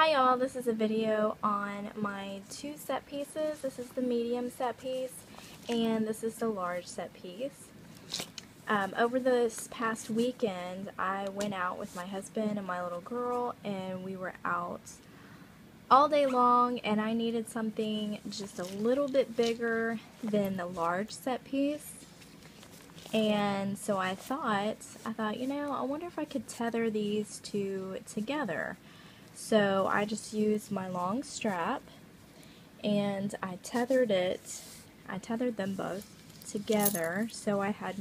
Hi y'all, this is a video on my two set pieces. This is the medium set piece and this is the large set piece. Over this past weekend I went out with my husband and my little girl and we were out all day long and I needed something just a little bit bigger than the large set piece. And so I thought, you know, I wonder if I could tether these two together. So I just used my long strap and I tethered them both together so I had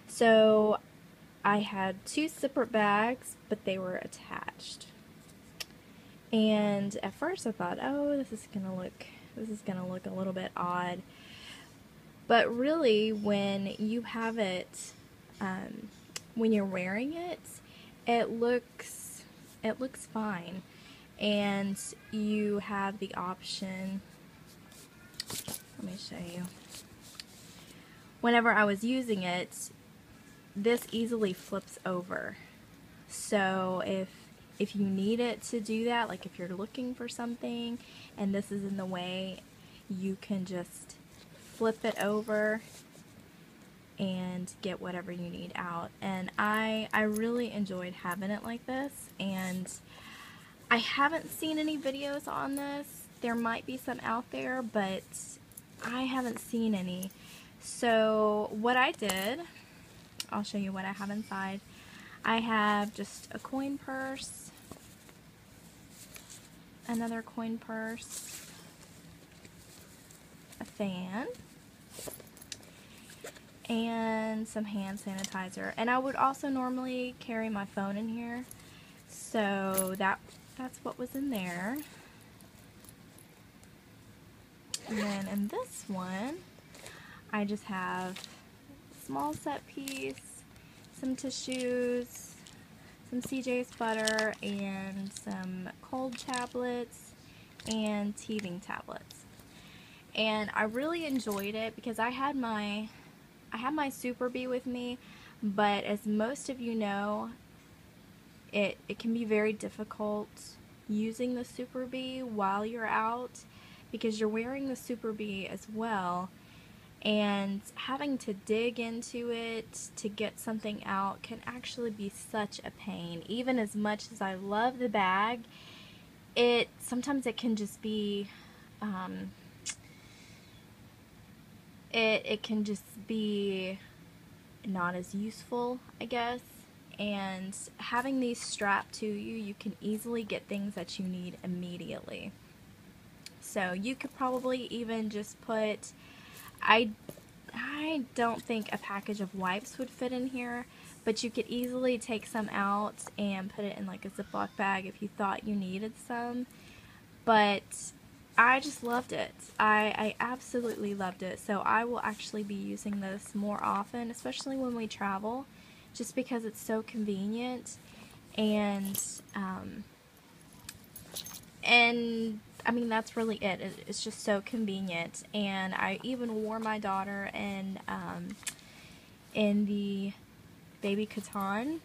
so I had two separate bags but they were attached. And at first I thought, oh, this is gonna look a little bit odd. But really when you have it, when you're wearing it, it looks fine, and you have the option. Let me show you. Whenever I was using it, this easily flips over. So if you need it to do that, like if you're looking for something and this is in the way, you can just flip it over and get whatever you need out. And I really enjoyed having it like this, and I haven't seen any videos on this. There might be some out there, but I haven't seen any. So what I did, I'll show you what I have inside. I have just a coin purse, another coin purse, a fan, and some hand sanitizer. And I would also normally carry my phone in here, so that's what was in there. And then in this one I just have a small set piece, some tissues, some CJ's butter, and some cold tablets and teething tablets. And I really enjoyed it because I had my Super Bee with me, but as most of you know, it can be very difficult using the Super Bee while you're out because you're wearing the Super Bee as well, and having to dig into it to get something out can actually be such a pain. Even as much as I love the bag, sometimes it can just be it can just be not as useful, I guess. And having these strapped to you, you can easily get things that you need immediately. So you could probably even just put, I don't think a package of wipes would fit in here, but you could easily take some out and put it in like a Ziploc bag if you thought you needed some. But I just loved it. I absolutely loved it. So I will actually be using this more often, especially when we travel, just because it's so convenient. And I mean, that's really it. It's just so convenient. And I even wore my daughter in the baby Catan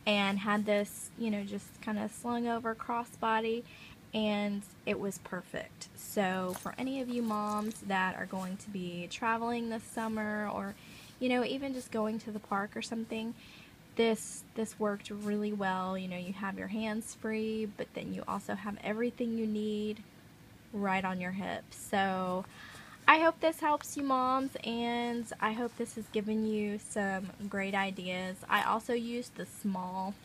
and had this, you know, just kind of slung over crossbody, and it was perfect. So for any of you moms that are going to be traveling this summer, or you know, even just going to the park or something, this worked really well. You know, you have your hands free, but then you also have everything you need right on your hip. So I hope this helps you moms, and I hope this has given you some great ideas. I also used the small,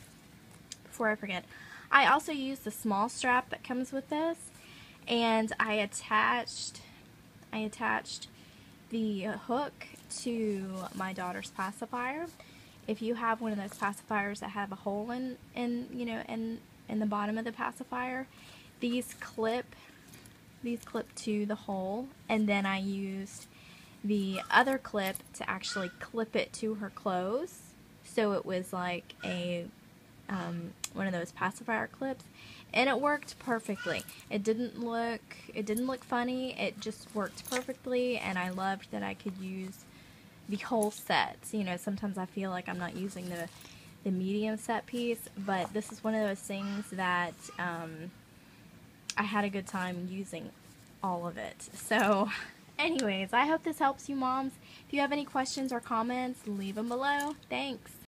before I forget, I also used the small strap that comes with this, and I attached the hook to my daughter's pacifier. If you have one of those pacifiers that have a hole in the bottom of the pacifier, these clip to the hole, and then I used the other clip to actually clip it to her clothes, so it was like a one of those pacifier clips, and it worked perfectly. It didn't look funny. It just worked perfectly, and I loved that I could use the whole set. You know, sometimes I feel like I'm not using the medium set piece, but this is one of those things that I had a good time using all of it. So anyways, I hope this helps you moms. If you have any questions or comments, leave them below. Thanks.